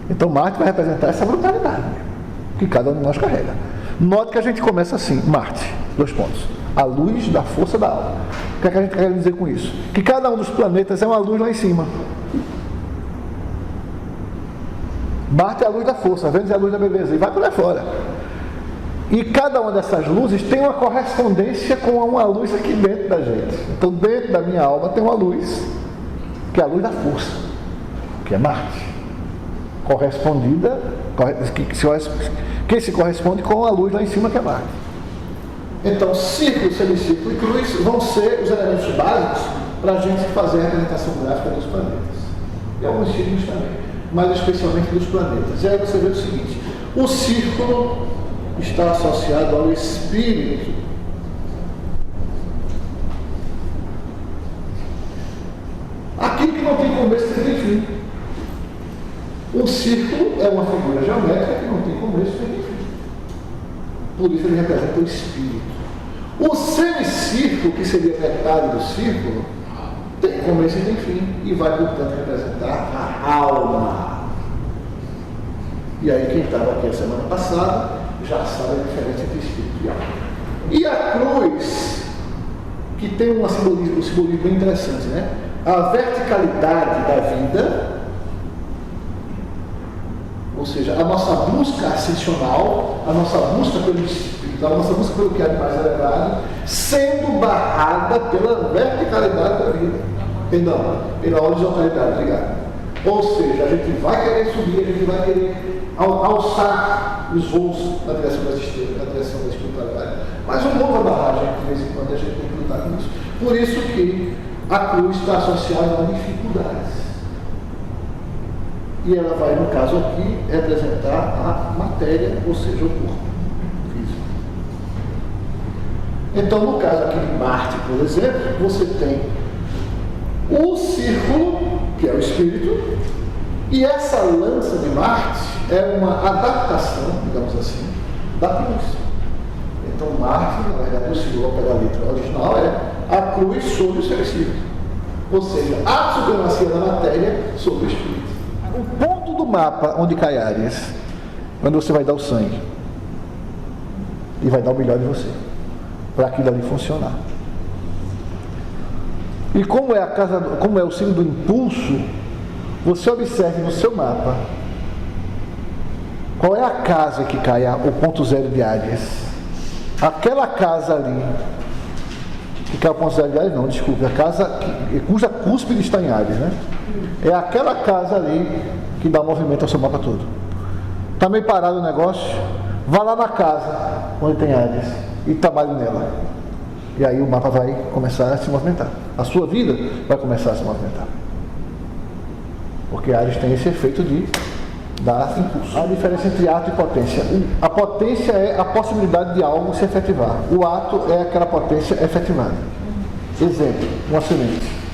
Então Marte vai representar essa brutalidade que cada um de nós carrega. Note que a gente começa assim, Marte, 2 pontos. A luz da força da alma. O que é que a gente quer dizer com isso? Que cada um dos planetas é uma luz lá em cima. Marte é a luz da força, Vênus é a luz da beleza, e vai por aí fora. E cada uma dessas luzes tem uma correspondência com uma luz aqui dentro da gente. Então dentro da minha alma tem uma luz, que é a luz da força, que é Marte. Correspondida, que se corresponde com a luz lá em cima, que é Marte. Então, círculo, semicírculo e cruz vão ser os elementos básicos para a gente fazer a representação gráfica dos planetas. E alguns signos também, mas especialmente dos planetas. E aí você vê o seguinte: o círculo está associado ao espírito. Aquilo que não tem começo nem tem fim. Um círculo é uma figura geométrica que não tem começo nem fim. Por isso ele representa o espírito. O semicírculo, que seria metade do círculo, tem começo e tem fim. E vai, portanto, representar a alma. E aí quem estava aqui a semana passada já sabe a diferença entre espírito e alma. E a cruz, que tem um simbolismo bem interessante, né? A verticalidade da vida, ou seja, a nossa busca ascensional, a nossa busca pelo espírito, a nossa busca pelo que é mais elevado, sendo barrada pela verticalidade da vida. Perdão, pela horizontalidade, obrigado. Ou seja, a gente vai querer subir, a gente vai querer alçar os voos na direção das estrelas, na direção da espiritualidade. Mas um novo barragem, de vez em quando, a gente tem que lutar com isso. Por isso que a cruz está associada a dificuldades. E ela vai, no caso aqui, representar a matéria, ou seja, o corpo físico. Então, no caso aqui de Marte, por exemplo, você tem o círculo, que é o espírito, e essa lança de Marte é uma adaptação, digamos assim, da cruz. Então, Marte, na verdade, o símbolo da letra original é a cruz sobre o seu espírito. Ou seja, a supremacia da matéria sobre o espírito. O ponto do mapa onde cai Áries, quando você vai dar o sangue e vai dar o melhor de você, para aquilo ali funcionar. E como é o signo do impulso, você observe no seu mapa qual é a casa que cai o ponto zero de Áries. Aquela casa ali que cai o ponto zero de Áries, não, desculpe, a casa cuja cúspide está em Áries, né? É aquela casa ali que dá movimento ao seu mapa todo. Está meio parado o negócio? Vá lá na casa onde tem Áries e trabalhe nela. E aí o mapa vai começar a se movimentar. A sua vida vai começar a se movimentar. Porque Áries tem esse efeito de dar impulso. A diferença entre ato e potência. A potência é a possibilidade de algo se efetivar. O ato é aquela potência efetivada. Exemplo, uma semente.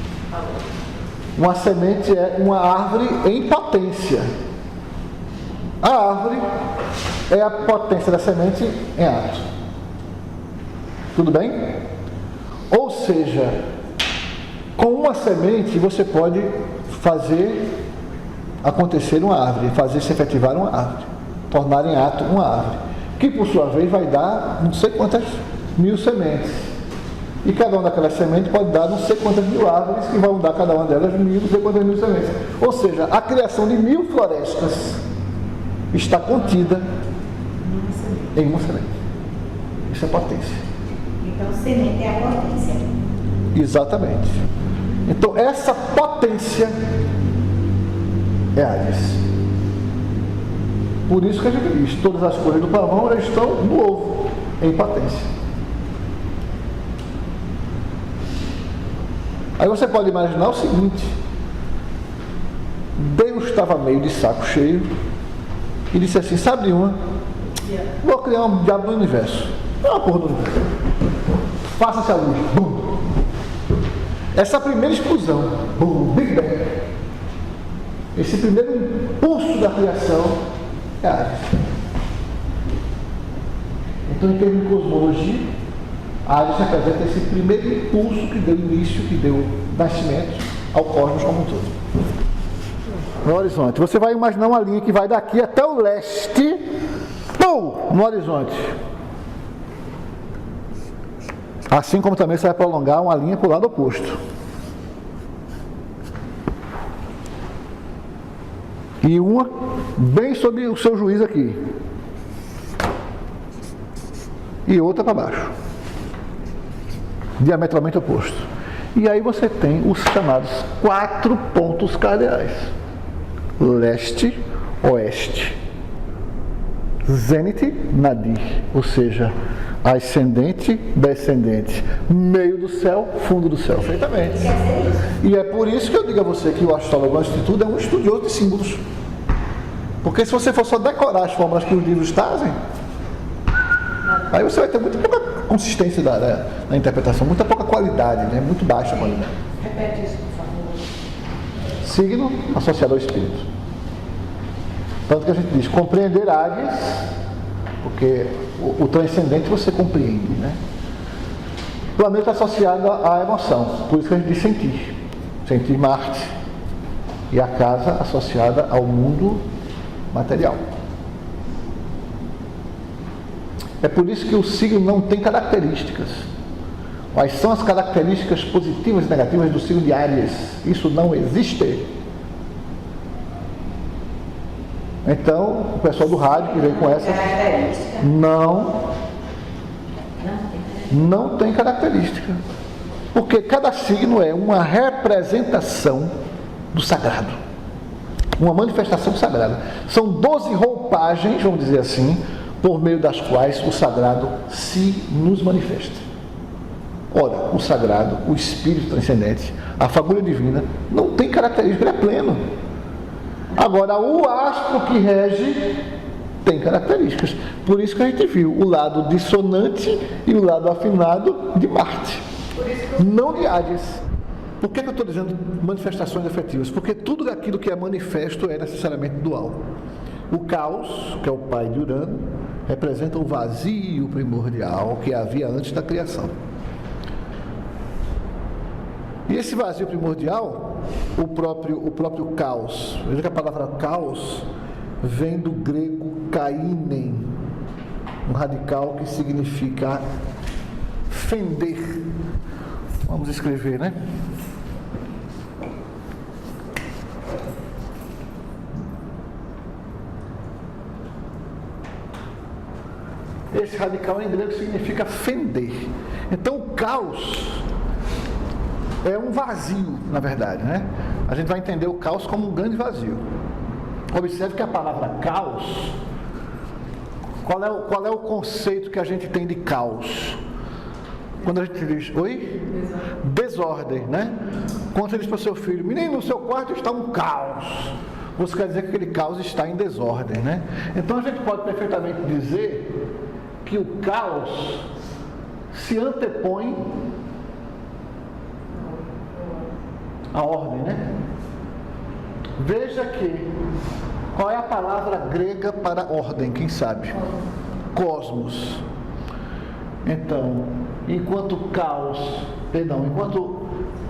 Uma semente é uma árvore em potência. A árvore é a potência da semente em ato. Tudo bem? Ou seja, com uma semente você pode fazer acontecer uma árvore, fazer se efetivar uma árvore, tornar em ato uma árvore, que por sua vez vai dar não sei quantas mil sementes. E cada uma daquelas sementes pode dar não sei quantas mil árvores, que vão dar cada uma delas não sei quantas mil sementes. Ou seja, a criação de 1000 florestas está contida em uma semente. Isso é potência. Então, semente é a potência. Exatamente. Então, essa potência é Áries. Por isso que a gente diz, todas as cores do pavão já estão no ovo, em potência. Aí você pode imaginar o seguinte: Deus estava meio de saco cheio e disse assim, sabe de uma? Vou criar um diabo do universo. É uma porra do universo. Faça-se a luz. Bum. Essa primeira explosão, bum, Big Bang, Esse primeiro impulso da criação é Ares. Então, em termos de cosmologia, Ares representa esse primeiro impulso que deu início, que deu nascimento ao cosmos como um todo. No horizonte. Você vai imaginar uma linha que vai daqui até o leste, no horizonte. Assim como também você vai prolongar uma linha para o lado oposto. E uma bem sob o seu juízo aqui. E outra para baixo. Diametralmente oposto. E aí você tem os chamados 4 pontos cardeais. Leste, oeste. Zênite, nadir. Ou seja, ascendente, descendente. Meio do céu, fundo do céu. Perfeitamente. E é por isso que eu digo a você que o astrólogo, antes de tudo, é um estudioso de símbolos. Porque se você for só decorar as fórmulas que os livros trazem, aí você vai ter muito pouca consistência na interpretação, muita pouca qualidade, né? Muito baixa a qualidade. Repete isso, por favor. Signo associado ao espírito. Tanto que a gente diz compreender Áries, porque o transcendente você compreende, né? Planeta associado à emoção, por isso que a gente diz sentir. Sentir Marte. E a casa associada ao mundo material. É por isso que o signo não tem características. Quais são as características positivas e negativas do signo de Áries? Isso não existe. Então, o pessoal do rádio que vem com essa não tem característica. Porque cada signo é uma representação do sagrado. Uma manifestação sagrada. São 12 roupagens, vamos dizer assim, por meio das quais o sagrado se nos manifesta. Ora, o sagrado, o espírito transcendente, a fagulha divina, não tem característica, ele é pleno. Agora, o astro que rege tem características. Por isso que a gente viu o lado dissonante e o lado afinado de Marte. Não de Áries. Por que eu estou dizendo manifestações afetivas? Porque tudo aquilo que é manifesto é necessariamente dual. O caos, que é o pai de Urano, representa o vazio primordial que havia antes da criação. E esse vazio primordial, o próprio caos, veja que a palavra caos vem do grego kainen, um radical que significa fender. Vamos escrever, né? Esse radical em grego significa fender. Então o caos é um vazio, na verdade, né? A gente vai entender o caos como um grande vazio. Observe que a palavra caos, qual é o conceito que a gente tem de caos? Quando a gente diz, oi? Desordem, né? Quando você diz para o seu filho, menino, no seu quarto está um caos. Você quer dizer que aquele caos está em desordem, né? Então a gente pode perfeitamente dizer que o caos se antepõe à ordem, né? Veja que, qual é a palavra grega para ordem, quem sabe? Cosmos. Então, enquanto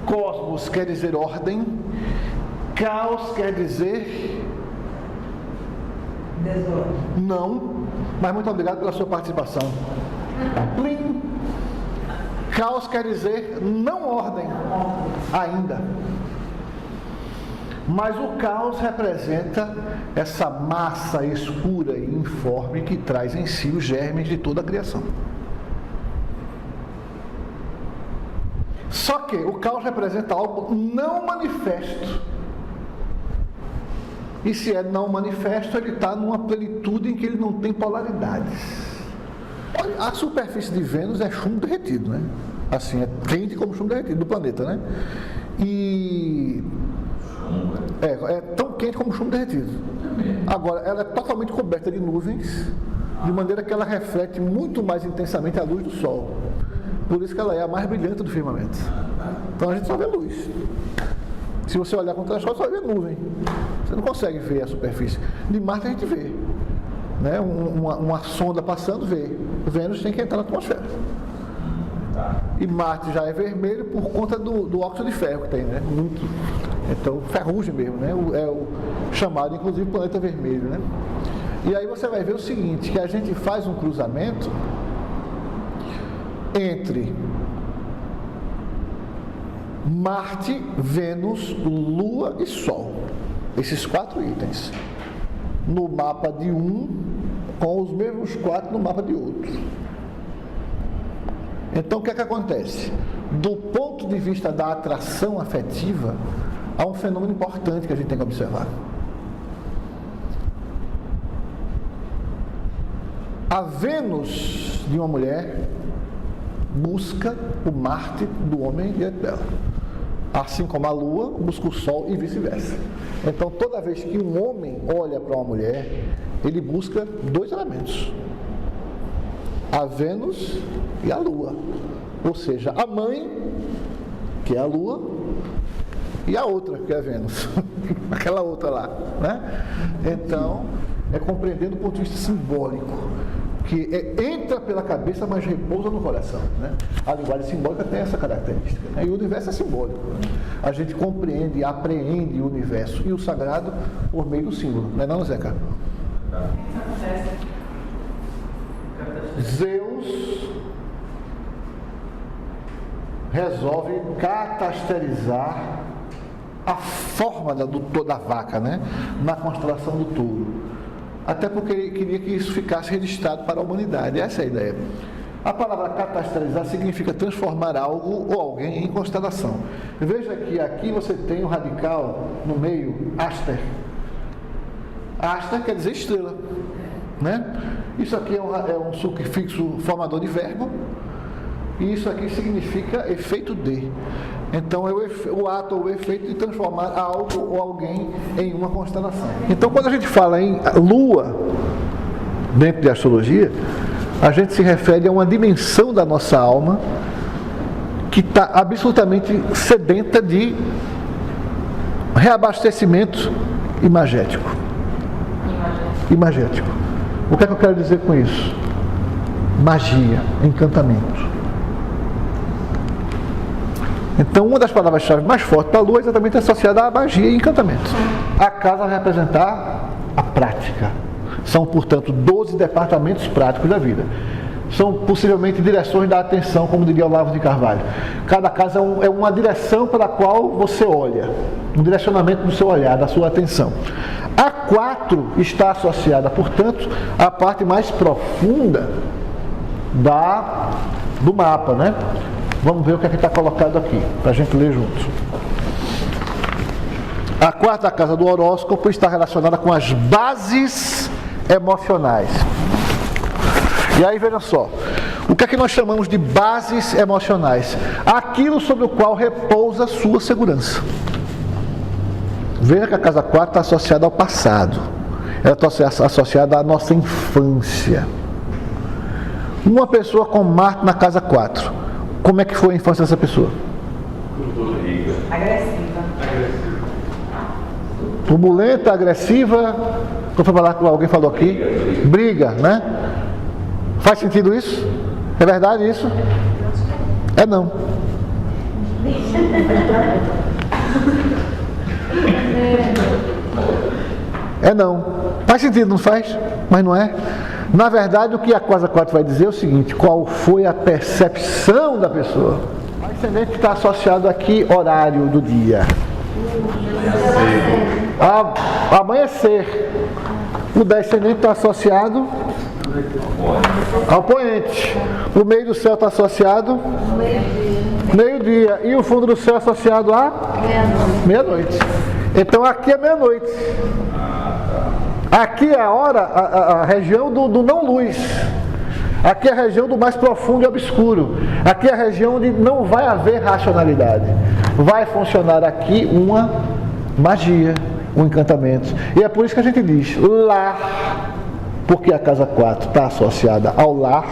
cosmos quer dizer ordem, caos quer dizer desordem. Não, mas muito obrigado pela sua participação. Plim. Caos quer dizer não ordem ainda. Mas o caos representa essa massa escura e informe que traz em si os germes de toda a criação. Só que o caos representa algo não manifesto. E se é não manifesto, ele está numa plenitude em que ele não tem polaridades. A superfície de Vênus é chumbo derretido, né? Assim, é quente como chumbo derretido do planeta, né? E é tão quente como chumbo derretido. Agora, ela é totalmente coberta de nuvens, de maneira que ela reflete muito mais intensamente a luz do Sol. Por isso que ela é a mais brilhante do firmamento. Então a gente só vê luz. Se você olhar com o telescópio, você vai ver nuvem. Você não consegue ver a superfície. De Marte a gente vê. Né? Uma sonda passando, vê. Vênus tem que entrar na atmosfera. E Marte já é vermelho por conta do óxido de ferro que tem, né? Muito. Então, ferrugem mesmo, né? É o chamado, inclusive, planeta vermelho, né? E aí você vai ver o seguinte, que a gente faz um cruzamento entre Marte, Vênus, Lua e Sol. Esses 4 itens. No mapa de um, com os mesmos 4 no mapa de outro. Então, o que é que acontece? Do ponto de vista da atração afetiva, há um fenômeno importante que a gente tem que observar. A Vênus de uma mulher busca o Marte do homem diante dela. Assim como a Lua busca o Sol e vice-versa. Então, toda vez que um homem olha para uma mulher, ele busca 2 elementos. A Vênus e a Lua. Ou seja, a mãe, que é a Lua, e a outra, que é a Vênus. Aquela outra lá, né? Então, é compreendendo do ponto de vista simbólico, que entra pela cabeça, mas repousa no coração, né? A linguagem simbólica tem essa característica, né? E o universo é simbólico, né? A gente compreende e apreende o universo e o sagrado por meio do símbolo, não é não, Zeca? Zeus resolve catasterizar a forma da vaca, né? Na constelação do touro. Até porque ele queria que isso ficasse registrado para a humanidade. Essa é a ideia. A palavra catasterizar significa transformar algo ou alguém em constelação. Veja que aqui você tem o radical no meio, aster. Aster quer dizer estrela, né? Isso aqui é um sufixo formador de verbo, e isso aqui significa efeito de. Então é o ato ou o efeito de transformar algo ou alguém em uma constelação. Então, quando a gente fala em lua, dentro de astrologia, a gente se refere a uma dimensão da nossa alma que está absolutamente sedenta de reabastecimento imagético. Imagético. O que é que eu quero dizer com isso? Magia, encantamento. Então, uma das palavras-chave mais fortes da Lua é exatamente associada à magia e encantamento. A casa vai representar a prática. São, portanto, 12 departamentos práticos da vida. São possivelmente direções da atenção, como diria Olavo de Carvalho. Cada casa é uma direção para a qual você olha, um direcionamento do seu olhar, da sua atenção. A 4 está associada, portanto, à parte mais profunda do mapa, né? Vamos ver o que é que está colocado aqui, para a gente ler juntos. A 4ª casa do horóscopo está relacionada com as bases emocionais. E aí, veja só, o que é que nós chamamos de bases emocionais? Aquilo sobre o qual repousa a sua segurança. Veja que a casa 4 está associada ao passado. Ela está associada à nossa infância. Uma pessoa com Marte na casa 4. Como é que foi a infância dessa pessoa? Agressiva. Turbulenta, agressiva. Como foi falar que alguém falou aqui? Briga, né? Faz sentido isso? É verdade isso? É não. É não. Faz sentido, não faz? Mas não é. Na verdade, o que a casa 4 vai dizer é o seguinte: qual foi a percepção da pessoa? O ascendente está associado aqui, horário do dia. Amanhecer. O descendente está associado ao poente. O meio do céu está associado meio-dia. E o fundo do céu associado a meia-noite. Então aqui é meia-noite. Aqui é a hora, a região do não-luz. Aqui é a região do mais profundo e obscuro. Aqui é a região onde não vai haver racionalidade. Vai funcionar aqui uma magia, um encantamento. E é por isso que a gente diz lar, porque a casa 4 está associada ao lar.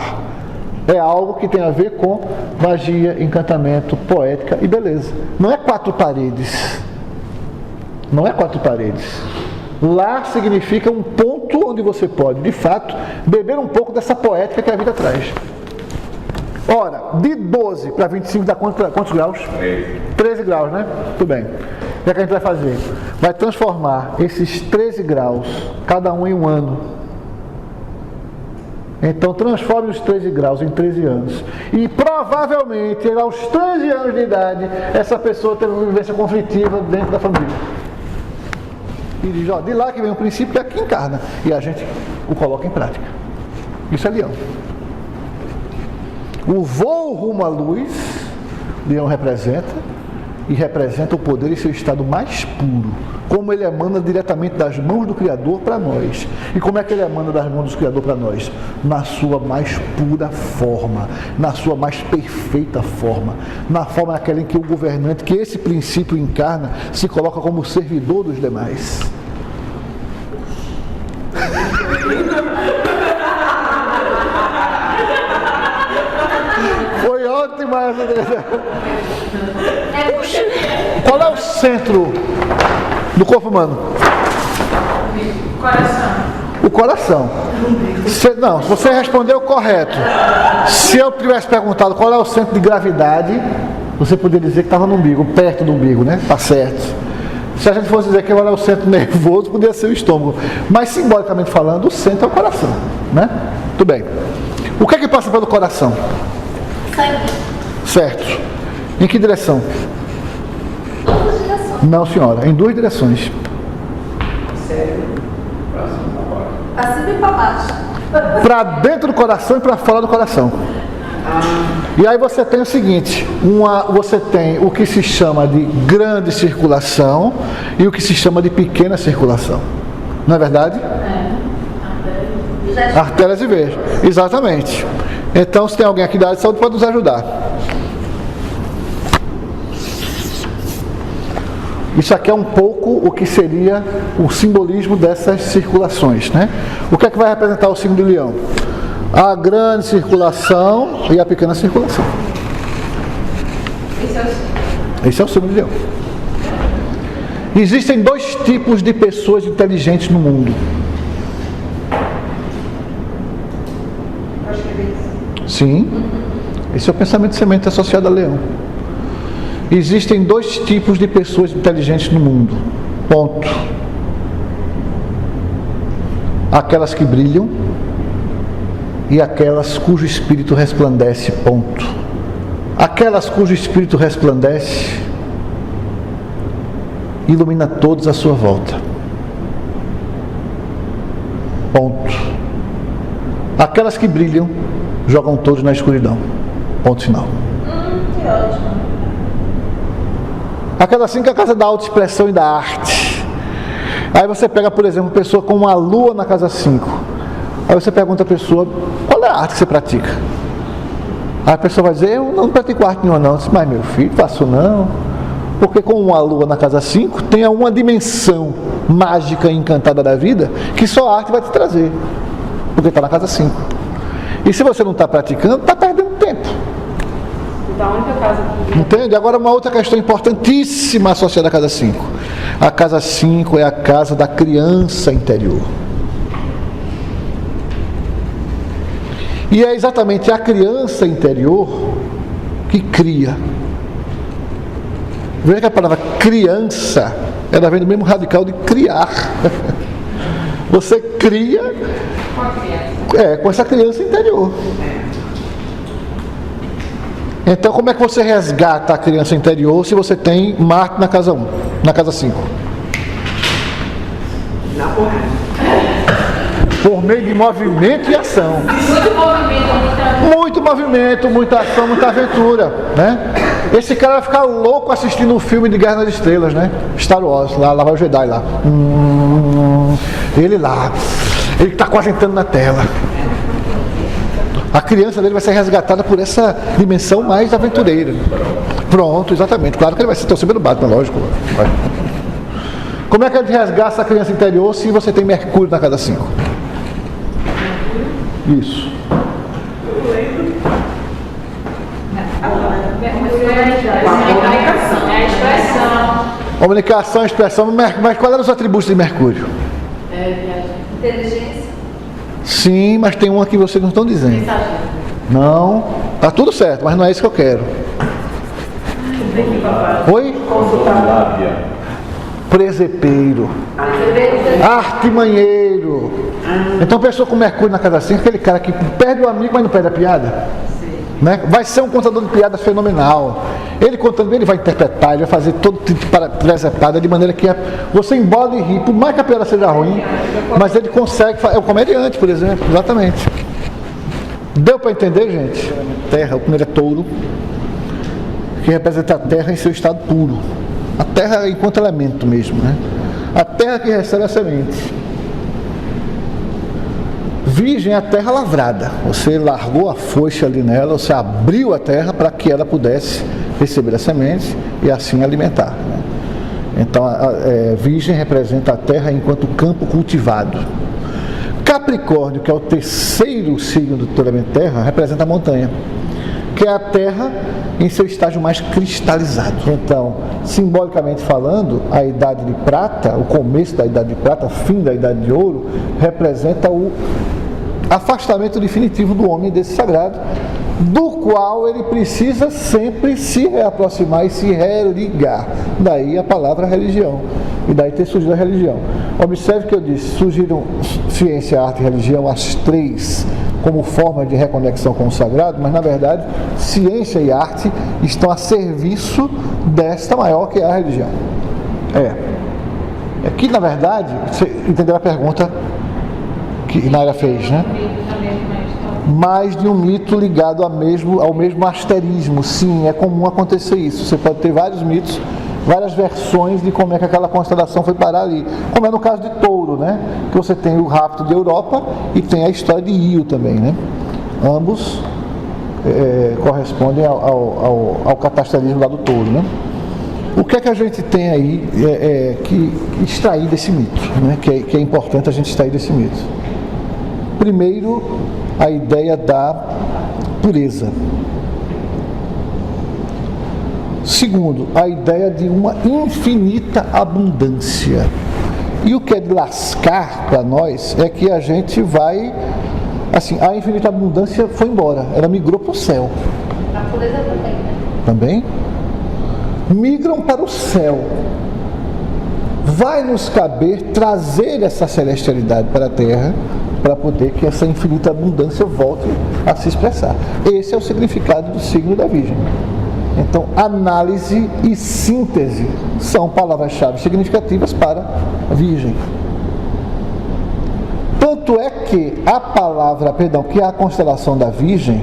É algo que tem a ver com magia, encantamento, poética e beleza. Não é 4 paredes. Não é 4 paredes. Lar significa um ponto onde você pode, de fato, beber um pouco dessa poética que a vida traz. Ora, de 12 para 25 dá quantos graus? 13 graus, né? Tudo bem. O que é que a gente vai fazer? Vai transformar esses 13 graus, cada um em um ano. Então transforme os 13 graus em 13 anos. E provavelmente, aos 13 anos de idade, essa pessoa teve uma vivência conflitiva dentro da família. E diz, ó, de lá que vem um princípio que aqui encarna. E a gente o coloca em prática. Isso é leão. O voo rumo à luz, leão representa, e representa o poder em seu estado mais puro. Como ele emana diretamente das mãos do Criador para nós. E como é que ele emana das mãos do Criador para nós? Na sua mais pura forma, na sua mais perfeita forma, na forma naquela em que o governante, que esse princípio encarna, se coloca como servidor dos demais. Foi ótima essa. Qual é o centro do corpo humano? Coração. O coração. Não, você respondeu correto. Se eu tivesse perguntado qual é o centro de gravidade, você poderia dizer que estava no umbigo, perto do umbigo, né? Tá certo. Se a gente fosse dizer que qual é o centro nervoso, poderia ser o estômago. Mas simbolicamente falando, o centro é o coração, né? Tudo bem. O que é que passa pelo coração? Sangue. Certo. Em que direção? Todas as direções. Não, senhora, em duas direções. Para cima e para baixo. Para dentro do coração e para fora do coração. E aí você tem o seguinte, você tem o que se chama de grande circulação e o que se chama de pequena circulação. Não é verdade? Artérias e veias. Exatamente. Então, se tem alguém aqui da área de saúde, pode nos ajudar. Isso aqui é um pouco o que seria o simbolismo dessas circulações, né? O que é que vai representar o signo de Leão? A grande circulação e a pequena circulação. Esse é o signo de Leão. Existem dois tipos de pessoas inteligentes no mundo. Sim, esse é o pensamento semente associado a Leão. Existem dois tipos de pessoas inteligentes no mundo. Ponto. Aquelas que brilham e aquelas cujo espírito resplandece. Ponto. Aquelas cujo espírito resplandece ilumina todos à sua volta. Ponto. Aquelas que brilham jogam todos na escuridão. Ponto final. Que ótimo. Aquela assim que é a casa da autoexpressão e da arte. Aí você pega, por exemplo, uma pessoa com uma lua na casa 5. Aí você pergunta a pessoa, qual é a arte que você pratica? Aí a pessoa vai dizer, eu não pratico arte nenhuma não. Eu disse, mas meu filho, faço não. Porque com uma lua na casa 5, tem uma dimensão mágica e encantada da vida que só a arte vai te trazer. Porque está na casa 5. E se você não está praticando, está perdendo tempo. Da única casa que... Entende? Agora uma outra questão importantíssima associada à casa 5. A casa 5 é a casa da criança interior. E é exatamente a criança interior que cria. Veja que a palavra criança, ela vem do mesmo radical de criar. Você cria Com a criança. com essa criança interior. Então, como é que você resgata a criança interior se você tem Marte na casa 1, na casa 5? Na porrada. Por meio de movimento e ação. Muito movimento, muita... Muito movimento, muita ação, muita aventura, né? Esse cara vai ficar louco assistindo um filme de Guerra nas Estrelas, né? Star Wars, lá vai o Jedi lá. Ele lá. Ele está quase entrando na tela. A criança dele vai ser resgatada por essa dimensão mais aventureira. Pronto, exatamente. Claro que ele vai ser torcedor do Batman, lógico. Vai. Como é que ele resgata essa criança interior se você tem Mercúrio na casa 5? Isso. É a expressão. Comunicação, expressão, mas quais eram os atributos de Mercúrio? Inteligência. Sim, mas tem uma que vocês não estão dizendo. Mensageiro. Não, tá tudo certo, mas não é isso que eu quero. Oi? Presepeiro. Artimanheiro. Então, pessoa com Mercúrio na casa 5, aquele cara que perde o amigo, mas não perde a piada. Né? Vai ser um contador de piadas fenomenal. Ele contando, ele vai interpretar, ele vai fazer todo tipo de presepada de maneira que você embora e ri, por mais que a piada seja ruim, mas ele consegue. É o comediante, por exemplo, exatamente. Deu para entender, gente? Terra, o primeiro é touro, que representa a terra em seu estado puro. A terra enquanto elemento mesmo, né? A terra que recebe a semente. Virgem é a terra lavrada. Você largou a foice ali nela, você abriu a terra para que ela pudesse receber a semente e assim alimentar, né? Então, Virgem representa a terra enquanto campo cultivado. Capricórnio, que é o terceiro signo do elemento terra, representa a montanha, que é a terra em seu estágio mais cristalizado. Então, simbolicamente falando, a idade de prata, o começo da idade de prata, fim da idade de ouro, representa o afastamento definitivo do homem desse sagrado, do qual ele precisa sempre se reaproximar e se religar. Daí a palavra religião. E daí ter surgido a religião. Observe que eu disse, surgiram ciência, arte e religião, as três, como forma de reconexão com o sagrado, mas na verdade ciência e arte estão a serviço desta maior que é a religião. É que na verdade, você entendeu a pergunta que Naira fez, né? Mais de um mito ligado ao mesmo asterismo. Sim, é comum acontecer isso. Você pode ter vários mitos, várias versões de como é que aquela constelação foi parar ali. Como é no caso de Touro, né? Que você tem o rapto de Europa e tem a história de Io também, né? Ambos correspondem ao catastralismo lá do Touro, né? O que é que a gente tem aí que extrair desse mito, né? Que é importante a gente extrair desse mito? Primeiro, a ideia da pureza. Segundo, a ideia de uma infinita abundância. E o que é de lascar para nós é que a gente vai, assim, a infinita abundância foi embora, ela migrou para o céu. A pureza também, né? Também? Migram para o céu. Vai nos caber trazer essa celestialidade para a Terra, para poder que essa infinita abundância volte a se expressar. Esse é o significado do signo da Virgem. Então, análise e síntese são palavras-chave significativas para a Virgem. Tanto é que que a constelação da Virgem,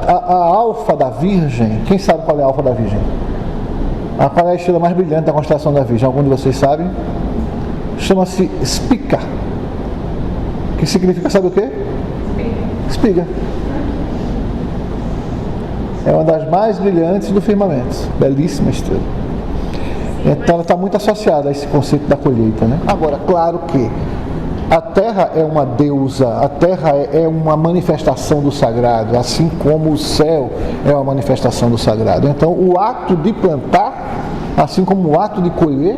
a alfa da Virgem, quem sabe qual é a alfa da Virgem? Qual é a estrela mais brilhante da constelação da Virgem? Algum de vocês sabe? Chama-se Spica. Que significa, sabe o quê? Espiga. É uma das mais brilhantes do firmamento. Belíssima estrela. Então ela está muito associada a esse conceito da colheita, né? Agora, claro que a Terra é uma deusa, a Terra é uma manifestação do sagrado, assim como o céu é uma manifestação do sagrado. Então o ato de plantar, assim como o ato de colher,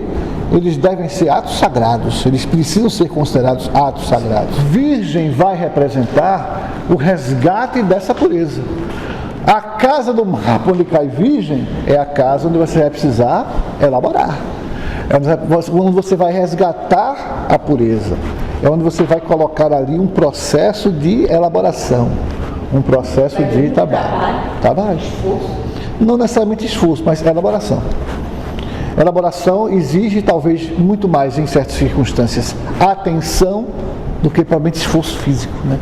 eles devem ser atos sagrados, eles precisam ser considerados atos sagrados. Virgem vai representar o resgate dessa pureza. A casa do mapa onde cai Virgem é a casa onde você vai precisar elaborar. É onde você vai resgatar a pureza. É onde você vai colocar ali um processo de elaboração, um processo de trabalho. Não necessariamente esforço, mas elaboração. Elaboração exige talvez muito mais, em certas circunstâncias, atenção do que provavelmente esforço físico, né?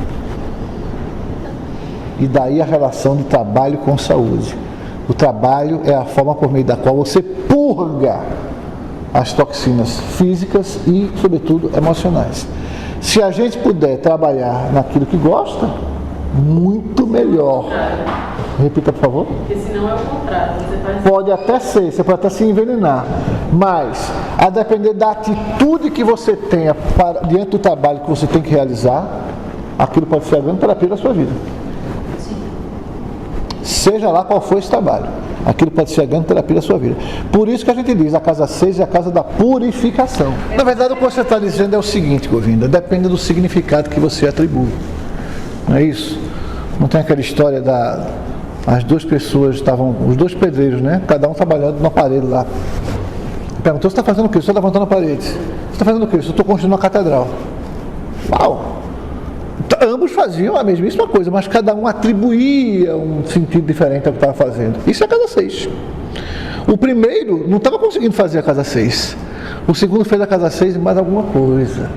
E daí a relação de trabalho com saúde. O trabalho é a forma por meio da qual você purga as toxinas físicas e, sobretudo, emocionais. Se a gente puder trabalhar naquilo que gosta, muito melhor. Repita, por favor. Porque senão é o contrário. Pode até ser, você pode até se envenenar, mas a depender da atitude que você tenha diante do trabalho que você tem que realizar, aquilo pode ser a grande terapia da sua vida. seja lá qual for esse trabalho. Aquilo pode ser a grande terapia da sua vida. Por isso que a gente diz, a casa 6 é a casa da purificação. Na verdade, o que você está dizendo é o seguinte, Govinda, depende do significado que você atribui. Não é isso? Não tem aquela história as duas pessoas estavam, os dois pedreiros, né? Cada um trabalhando no aparelho lá. Perguntou, você está fazendo o quê? Você está levantando a parede. Você está fazendo o quê? Eu estou construindo uma catedral. Uau! Ambos faziam a mesmíssima coisa, mas cada um atribuía um sentido diferente ao que estava fazendo. Isso é a casa 6. O primeiro não estava conseguindo fazer a casa 6. O segundo fez a casa 6 e mais alguma coisa.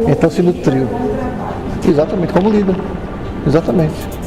Então se nutriu. Exatamente, como líder. Exatamente.